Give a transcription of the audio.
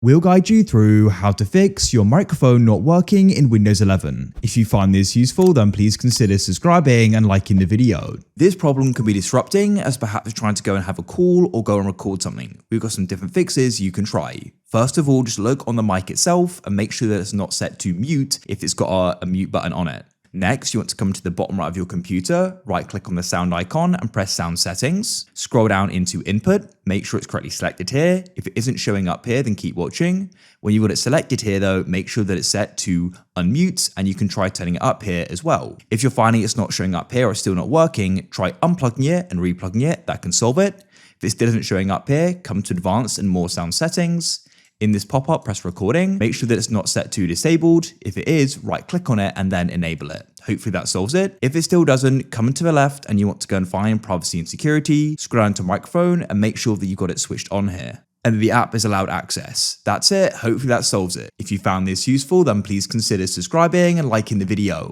We'll guide you through how to fix your microphone not working in Windows 11. If you find this useful, then please consider subscribing and liking the video. This problem can be disrupting, as perhaps trying to go and have a call or go and record something. We've got some different fixes you can try. First of all, just look on the mic itself and make sure that it's not set to mute if it's got a mute button on it. Next, you want to come to the bottom right of your computer, right click on the sound icon and press sound settings. Scroll down into input, make sure it's correctly selected here. If it isn't showing up here, then keep watching. When you've got it selected here though, make sure that it's set to unmute and you can try turning it up here as well. If you're finding it's not showing up here or still not working, try unplugging it and replugging it, that can solve it. If it still isn't showing up here, come to advanced and more sound settings. In this pop-up, press recording. Make sure that it's not set to disabled. If it is, right click on it and then enable it. Hopefully that solves it. If it still doesn't, come to the left and you want to go and find privacy and security, scroll down to microphone and make sure that you've got it switched on here. And the app is allowed access. That's it. Hopefully that solves it. If you found this useful, then please consider subscribing and liking the video.